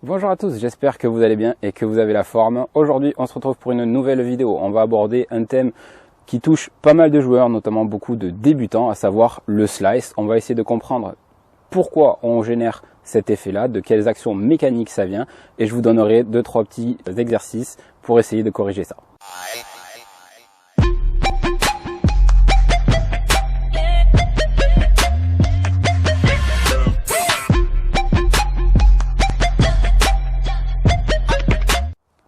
Bonjour à tous, j'espère que vous allez bien et que vous avez la forme. Aujourd'hui, on se retrouve pour une nouvelle vidéo. On va aborder un thème qui touche pas mal de joueurs, notamment beaucoup de débutants, à savoir le slice. On va essayer de comprendre pourquoi on génère cet effet-là, de quelles actions mécaniques ça vient, et je vous donnerai 2-3 petits exercices pour essayer de corriger ça.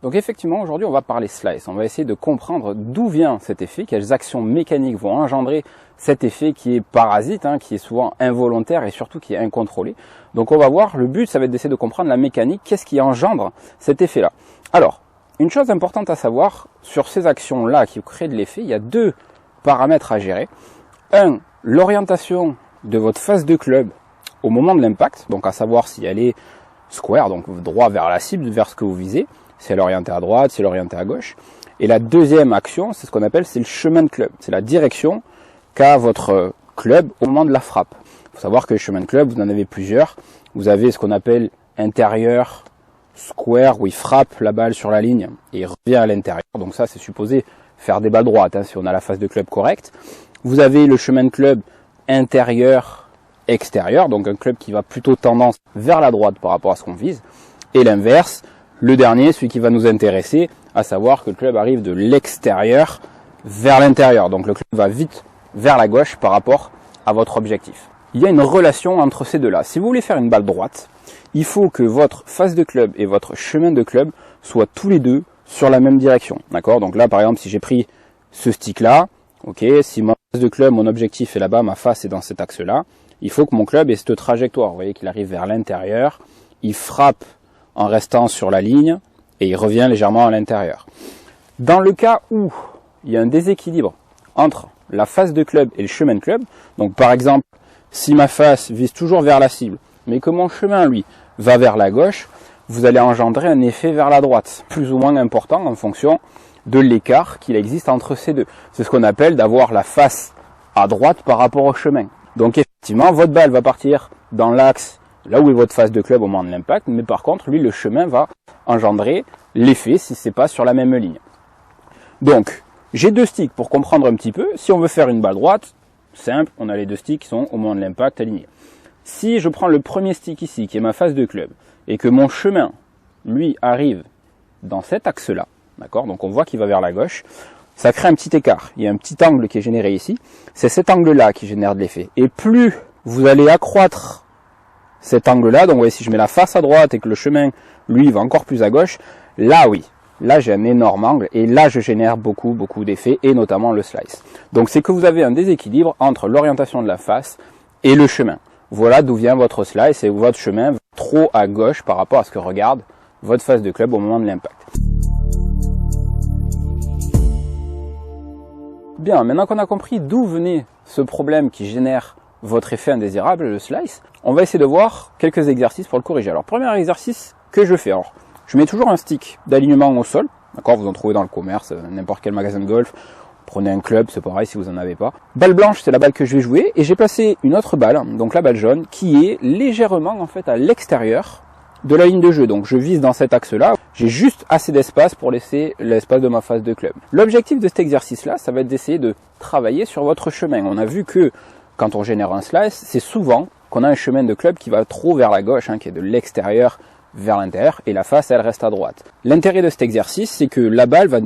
Donc effectivement, aujourd'hui, on va parler slice. On va essayer de comprendre d'où vient cet effet, quelles actions mécaniques vont engendrer cet effet qui est parasite, qui est souvent involontaire et surtout qui est incontrôlé. Donc on va voir, le but, ça va être d'essayer de comprendre la mécanique, qu'est-ce qui engendre cet effet-là. Alors, une chose importante à savoir, sur ces actions-là qui créent de l'effet, il y a deux paramètres à gérer. Un, l'orientation de votre face de club au moment de l'impact, donc à savoir si elle est square, donc droit vers la cible, vers ce que vous visez. Si elle est orientée à droite, si elle est orientée à gauche. Et la deuxième action, c'est ce qu'on appelle, c'est le chemin de club. C'est la direction qu'a votre club au moment de la frappe. Il faut savoir que le chemin de club, vous en avez plusieurs. Vous avez ce qu'on appelle intérieur, square, où il frappe la balle sur la ligne et il revient à l'intérieur. Donc ça, c'est supposé faire des balles droites, si on a la face de club correcte. Vous avez le chemin de club intérieur, extérieur, donc un club qui va plutôt tendance vers la droite par rapport à ce qu'on vise. Et l'inverse, le dernier, celui qui va nous intéresser, à savoir que le club arrive de l'extérieur vers l'intérieur. Donc le club va vite vers la gauche par rapport à votre objectif. Il y a une relation entre ces deux-là. Si vous voulez faire une balle droite, il faut que votre face de club et votre chemin de club soient tous les deux sur la même direction. D'accord? Donc là, par exemple, si j'ai pris ce stick-là, si ma face de club, mon objectif est là-bas, ma face est dans cet axe-là, il faut que mon club ait cette trajectoire. Vous voyez qu'il arrive vers l'intérieur, il frappe en restant sur la ligne, et il revient légèrement à l'intérieur. Dans le cas où il y a un déséquilibre entre la face de club et le chemin de club, donc par exemple, si ma face vise toujours vers la cible, mais que mon chemin, lui, va vers la gauche, vous allez engendrer un effet vers la droite, plus ou moins important en fonction de l'écart qu'il existe entre ces deux. C'est ce qu'on appelle d'avoir la face à droite par rapport au chemin. Donc effectivement, votre balle va partir dans l'axe là où est votre face de club au moment de l'impact, mais par contre, lui, le chemin va engendrer l'effet si c'est pas sur la même ligne. Donc, j'ai deux sticks pour comprendre un petit peu. Si on veut faire une balle droite, simple, on a les deux sticks qui sont au moment de l'impact alignés. Si je prends le premier stick ici, qui est ma face de club, et que mon chemin, lui, arrive dans cet axe-là, d'accord, donc on voit qu'il va vers la gauche, ça crée un petit écart. Il y a un petit angle qui est généré ici. C'est cet angle-là qui génère de l'effet. Et plus vous allez accroître cet angle-là, donc vous voyez, si je mets la face à droite et que le chemin, lui, va encore plus à gauche, là oui, là j'ai un énorme angle et là je génère beaucoup d'effets et notamment le slice. Donc c'est que vous avez un déséquilibre entre l'orientation de la face et le chemin. Voilà d'où vient votre slice et votre chemin va trop à gauche par rapport à ce que regarde votre face de club au moment de l'impact. Bien, maintenant qu'on a compris d'où venait ce problème qui génère votre effet indésirable, le slice, on va essayer de voir quelques exercices pour le corriger. Alors, premier exercice que je fais, alors, je mets toujours un stick d'alignement au sol, d'accord, vous en trouvez dans le commerce, n'importe quel magasin de golf, prenez un club, c'est pareil si vous en avez pas. Balle blanche, c'est la balle que je vais jouer, et j'ai placé une autre balle, donc la balle jaune, qui est légèrement, en fait, à l'extérieur de la ligne de jeu. Donc, je vise dans cet axe-là, j'ai juste assez d'espace pour laisser l'espace de ma face de club. L'objectif de cet exercice-là, ça va être d'essayer de travailler sur votre chemin. On a vu que quand on génère un slice, c'est souvent qu'on a un chemin de club qui va trop vers la gauche, qui est de l'extérieur vers l'intérieur, et la face, elle reste à droite. L'intérêt de cet exercice, c'est que la balle va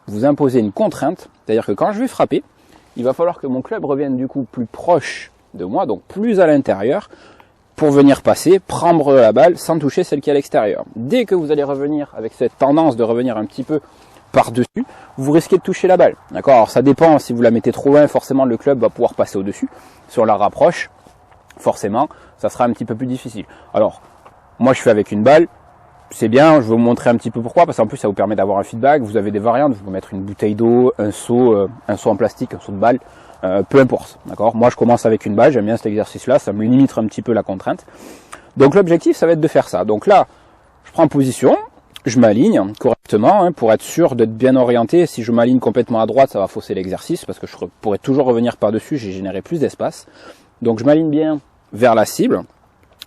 vous imposer une contrainte, c'est-à-dire que quand je vais frapper, il va falloir que mon club revienne du coup plus proche de moi, donc plus à l'intérieur, pour venir passer, prendre la balle sans toucher celle qui est à l'extérieur. Dès que vous allez revenir avec cette tendance de revenir un petit peu par-dessus, vous risquez de toucher la balle. D'accord? Alors ça dépend, si vous la mettez trop loin, forcément le club va pouvoir passer au-dessus. Sur la rapproche, forcément, ça sera un petit peu plus difficile. Alors, moi je fais avec une balle, c'est bien, je vais vous montrer un petit peu pourquoi, parce qu'en plus ça vous permet d'avoir un feedback. Vous avez des variantes, vous pouvez mettre une bouteille d'eau, un seau en plastique, un seau de balle, peu importe. D'accord? Moi je commence avec une balle, j'aime bien cet exercice-là, ça me limite un petit peu la contrainte. Donc l'objectif, ça va être de faire ça. Donc là, je prends position, je m'aligne correctement pour être sûr d'être bien orienté. Si je m'aligne complètement à droite, ça va fausser l'exercice parce que je pourrais toujours revenir par-dessus, j'ai généré plus d'espace. Donc je m'aligne bien vers la cible.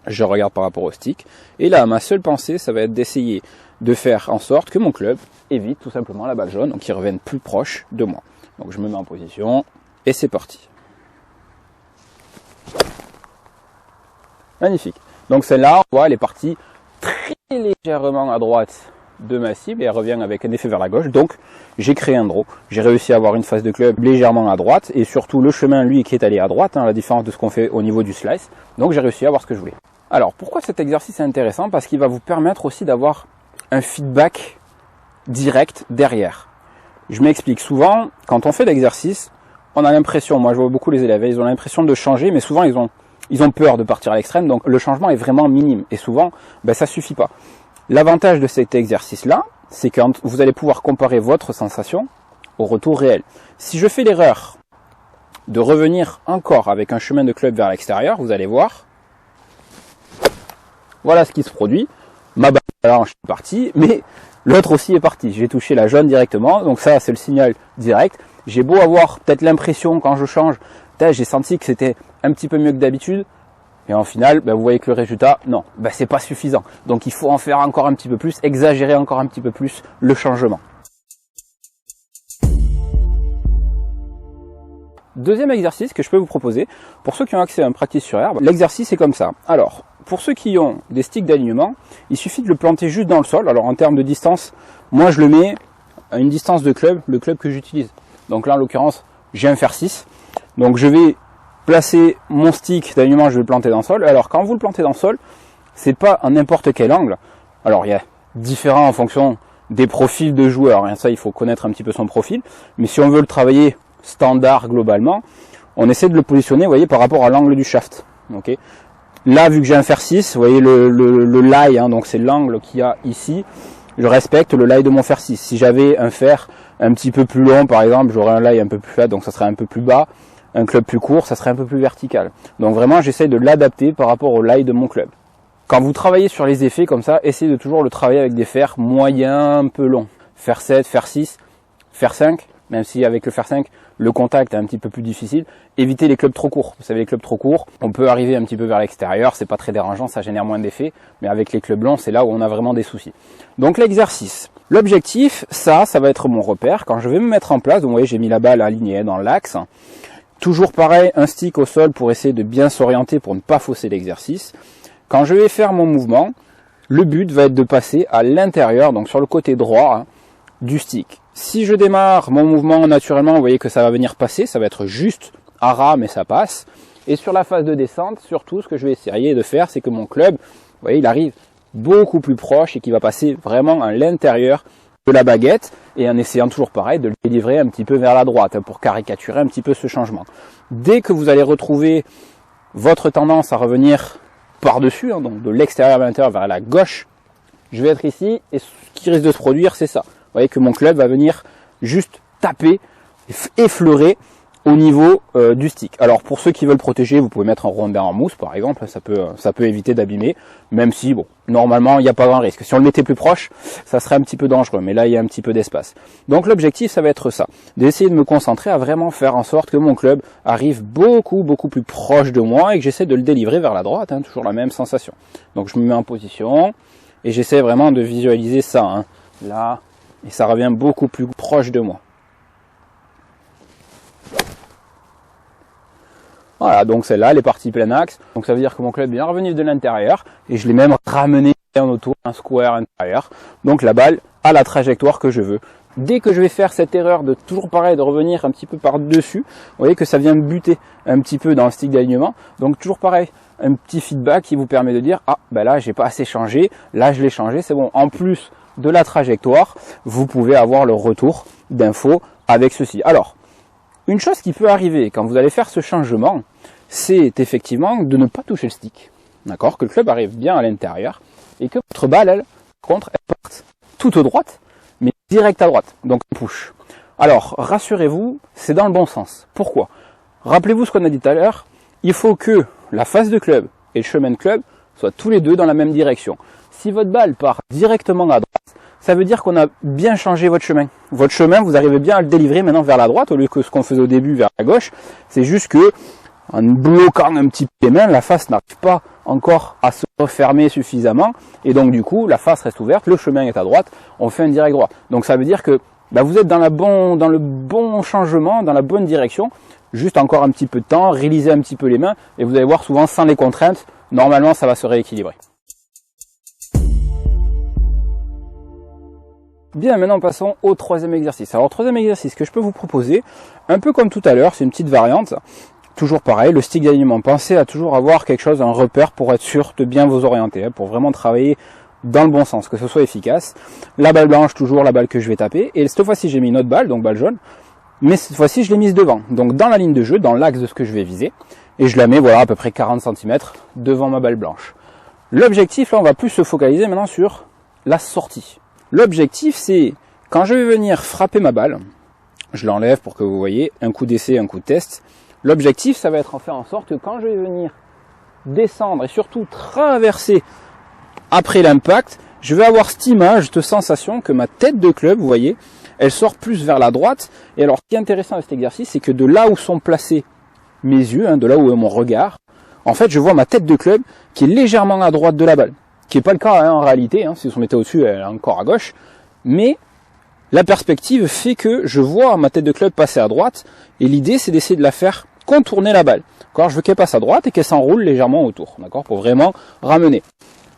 Je regarde par rapport au stick. Et là, ma seule pensée, ça va être d'essayer de faire en sorte que mon club évite tout simplement la balle jaune, donc qu'il revienne plus proche de moi. Donc je me mets en position et c'est parti. Magnifique. Donc celle-là, on voit, elle est partie très légèrement à droite de ma cible et elle revient avec un effet vers la gauche. Donc j'ai créé un draw. J'ai réussi à avoir une face de club légèrement à droite et surtout le chemin, lui, qui est allé à droite, hein, la différence de ce qu'on fait au niveau du slice. Donc j'ai réussi à avoir ce que je voulais. Alors pourquoi cet exercice est intéressant? Parce qu'il va vous permettre aussi d'avoir un feedback direct derrière. Je m'explique. Souvent, quand on fait l'exercice, on a l'impression, moi je vois beaucoup les élèves, ils ont l'impression de changer, mais souvent ils ont peur de partir à l'extrême, donc le changement est vraiment minime. Et souvent, ça suffit pas. L'avantage de cet exercice-là, c'est que vous allez pouvoir comparer votre sensation au retour réel. Si je fais l'erreur de revenir encore avec un chemin de club vers l'extérieur, vous allez voir, voilà ce qui se produit. Ma balle est partie, mais l'autre aussi est parti. J'ai touché la jaune directement, donc ça c'est le signal direct. J'ai beau avoir peut-être l'impression quand je change, j'ai senti que c'était un petit peu mieux que d'habitude, et en final, vous voyez que le résultat, non, c'est pas suffisant. Donc il faut en faire encore un petit peu plus, exagérer encore un petit peu plus le changement. Deuxième exercice que je peux vous proposer, pour ceux qui ont accès à un practice sur herbe, l'exercice est comme ça. Alors, pour ceux qui ont des sticks d'alignement, il suffit de le planter juste dans le sol. Alors en termes de distance, moi je le mets à une distance de club, le club que j'utilise. Donc là en l'occurrence, j'ai un fer 6. Donc je vais placer mon stick d'alignement, je vais le planter dans le sol. Alors quand vous le plantez dans le sol, c'est pas à n'importe quel angle. Alors il y a différents en fonction des profils de joueurs. Ça, il faut connaître un petit peu son profil. Mais si on veut le travailler standard globalement, on essaie de le positionner, vous voyez, par rapport à l'angle du shaft. Okay. Là, vu que j'ai un fer 6, vous voyez le lie, donc c'est l'angle qu'il y a ici. Je respecte le lie de mon fer 6. Si j'avais un fer un petit peu plus long, par exemple, j'aurais un lie un peu plus flat, donc ça serait un peu plus bas. Un club plus court, ça serait un peu plus vertical. Donc vraiment, j'essaie de l'adapter par rapport au lie de mon club. Quand vous travaillez sur les effets comme ça, essayez de toujours le travailler avec des fers moyens, un peu longs. Fer 7, fer 6, fer 5, même si avec le fer 5, le contact est un petit peu plus difficile. Évitez les clubs trop courts. Vous savez, les clubs trop courts, on peut arriver un petit peu vers l'extérieur, c'est pas très dérangeant, ça génère moins d'effets. Mais avec les clubs longs, c'est là où on a vraiment des soucis. Donc l'exercice. L'objectif, ça va être mon repère. Quand je vais me mettre en place, donc vous voyez, j'ai mis la balle alignée dans l'axe. Toujours pareil, un stick au sol pour essayer de bien s'orienter pour ne pas fausser l'exercice. Quand je vais faire mon mouvement, le but va être de passer à l'intérieur, donc sur le côté droit du stick. Si je démarre mon mouvement naturellement, vous voyez que ça va venir passer, ça va être juste à ras, mais ça passe. Et sur la phase de descente, surtout, ce que je vais essayer de faire, c'est que mon club, vous voyez, il arrive beaucoup plus proche et qu'il va passer vraiment à l'intérieur de la baguette, et en essayant toujours pareil de le délivrer un petit peu vers la droite pour caricaturer un petit peu ce changement. Dès que vous allez retrouver votre tendance à revenir par-dessus, donc de l'extérieur vers l'intérieur vers la gauche, je vais être ici et ce qui risque de se produire, c'est ça. Vous voyez que mon club va venir juste taper, effleurer au niveau du stick. Alors pour ceux qui veulent protéger, vous pouvez mettre un rondin en mousse par exemple, ça peut éviter d'abîmer, même si bon, normalement il n'y a pas grand risque. Si on le mettait plus proche, ça serait un petit peu dangereux, mais là il y a un petit peu d'espace. Donc l'objectif ça va être ça, d'essayer de me concentrer à vraiment faire en sorte que mon club arrive beaucoup plus proche de moi et que j'essaie de le délivrer vers la droite, toujours la même sensation. Donc je me mets en position et j'essaie vraiment de visualiser ça, là, et ça revient beaucoup plus proche de moi. Voilà, donc celle-là, elle est partie plein axe. Donc ça veut dire que mon club est bien revenu de l'intérieur. Et je l'ai même ramené en autour, un square intérieur. Donc la balle a la trajectoire que je veux. Dès que je vais faire cette erreur de toujours pareil, de revenir un petit peu par-dessus, vous voyez que ça vient buter un petit peu dans le stick d'alignement. Donc toujours pareil, un petit feedback qui vous permet de dire, ah ben là j'ai pas assez changé, là je l'ai changé, c'est bon. En plus de la trajectoire, vous pouvez avoir le retour d'infos avec ceci. Alors, une chose qui peut arriver quand vous allez faire ce changement, c'est effectivement de ne pas toucher le stick. D'accord? Que le club arrive bien à l'intérieur et que votre balle, elle, contre, elle parte toute droite, mais direct à droite. Donc push. Alors, rassurez-vous, c'est dans le bon sens. Pourquoi? Rappelez-vous ce qu'on a dit tout à l'heure, il faut que la face de club et le chemin de club soient tous les deux dans la même direction. Si votre balle part directement à droite, ça veut dire qu'on a bien changé votre chemin. Votre chemin, vous arrivez bien à le délivrer maintenant vers la droite, au lieu que ce qu'on faisait au début vers la gauche. C'est juste que en bloquant un petit peu les mains, la face n'arrive pas encore à se refermer suffisamment, et donc du coup la face reste ouverte, le chemin est à droite, on fait un direct droit. Donc ça veut dire que vous êtes dans le bon changement, dans la bonne direction, juste encore un petit peu de temps, réaliser un petit peu les mains, et vous allez voir souvent sans les contraintes, normalement ça va se rééquilibrer. Bien, maintenant passons au troisième exercice. Alors, troisième exercice que je peux vous proposer, un peu comme tout à l'heure, c'est une petite variante. Toujours pareil, le stick d'alignement. Pensez à toujours avoir quelque chose, un repère pour être sûr de bien vous orienter, pour vraiment travailler dans le bon sens, que ce soit efficace. La balle blanche, toujours la balle que je vais taper. Et cette fois-ci, j'ai mis une autre balle, donc balle jaune. Mais cette fois-ci, je l'ai mise devant. Donc dans la ligne de jeu, dans l'axe de ce que je vais viser. Et je la mets, voilà, à peu près 40 cm devant ma balle blanche. L'objectif, là, on va plus se focaliser maintenant sur la sortie. L'objectif, c'est, quand je vais venir frapper ma balle, je l'enlève pour que vous voyez, un coup d'essai, un coup de test. L'objectif, ça va être en faire en sorte que quand je vais venir descendre et surtout traverser après l'impact, je vais avoir cette image, cette sensation que ma tête de club, vous voyez, elle sort plus vers la droite. Et alors, ce qui est intéressant avec cet exercice, c'est que de là où sont placés mes yeux, de là où est mon regard, en fait, je vois ma tête de club qui est légèrement à droite de la balle. Qui n'est pas le cas en réalité, si vous mettez au-dessus, elle est encore à gauche. Mais la perspective fait que je vois ma tête de club passer à droite. Et l'idée, c'est d'essayer de la faire contourner la balle. Je veux qu'elle passe à droite et qu'elle s'enroule légèrement autour, pour vraiment ramener.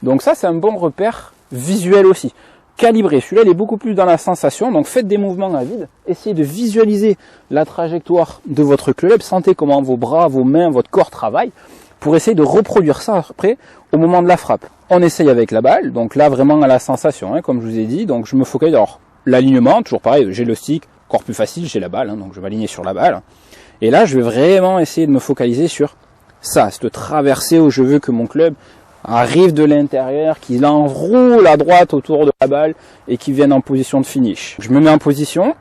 Donc ça, c'est un bon repère visuel aussi. Calibré, celui-là, il est beaucoup plus dans la sensation. Donc faites des mouvements à vide. Essayez de visualiser la trajectoire de votre club. Sentez comment vos bras, vos mains, votre corps travaillent pour essayer de reproduire ça après au moment de la frappe. On essaye avec la balle, donc là vraiment à la sensation, comme je vous ai dit. Donc je me focalise, alors l'alignement, toujours pareil, j'ai le stick, encore plus facile, j'ai la balle, donc je vais aligner sur la balle. Et là je vais vraiment essayer de me focaliser sur ça, cette traversée où je veux que mon club arrive de l'intérieur, qu'il enroule à droite autour de la balle et qu'il vienne en position de finish. Je me mets en position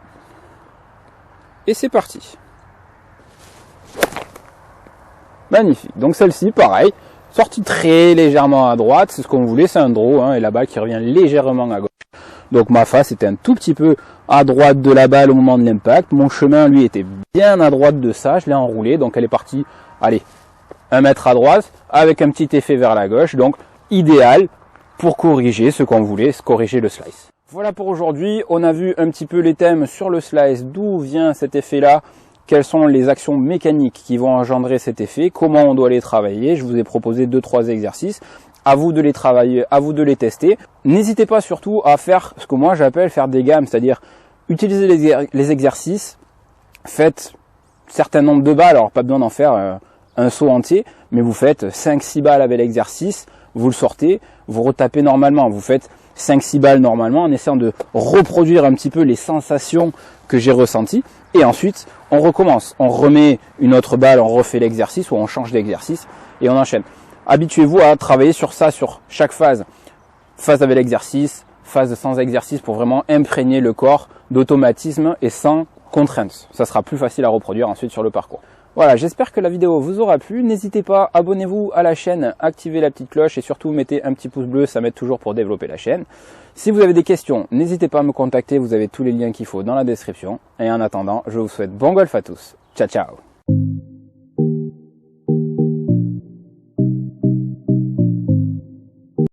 et c'est parti. Magnifique. Donc celle-ci, pareil, sortie très légèrement à droite, c'est ce qu'on voulait, c'est un draw, et la balle qui revient légèrement à gauche. Donc ma face était un tout petit peu à droite de la balle au moment de l'impact. Mon chemin, lui, était bien à droite de ça, je l'ai enroulé, donc elle est partie, allez, 1 mètre à droite, avec un petit effet vers la gauche, donc idéal pour corriger ce qu'on voulait, corriger le slice. Voilà pour aujourd'hui, on a vu un petit peu les thèmes sur le slice, d'où vient cet effet-là, quelles sont les actions mécaniques qui vont engendrer cet effet, comment on doit les travailler. Je vous ai proposé 2-3 exercices, à vous de les travailler, à vous de les tester. N'hésitez pas surtout à faire ce que moi j'appelle faire des gammes, c'est-à-dire utiliser les exercices, faites un certain nombre de balles, alors pas besoin d'en faire un saut entier, mais vous faites 5-6 balles avec l'exercice, vous le sortez, vous retapez normalement, vous faites 5-6 balles normalement en essayant de reproduire un petit peu les sensations que j'ai ressenties. Et ensuite, on recommence. On remet une autre balle, on refait l'exercice ou on change d'exercice et on enchaîne. Habituez-vous à travailler sur ça, sur chaque phase. Phase avec l'exercice, phase sans exercice pour vraiment imprégner le corps d'automatisme et sans contrainte. Ça sera plus facile à reproduire ensuite sur le parcours. Voilà, j'espère que la vidéo vous aura plu. N'hésitez pas, abonnez-vous à la chaîne, activez la petite cloche et surtout mettez un petit pouce bleu, ça m'aide toujours pour développer la chaîne. Si vous avez des questions, n'hésitez pas à me contacter, vous avez tous les liens qu'il faut dans la description. Et en attendant, je vous souhaite bon golf à tous. Ciao, ciao!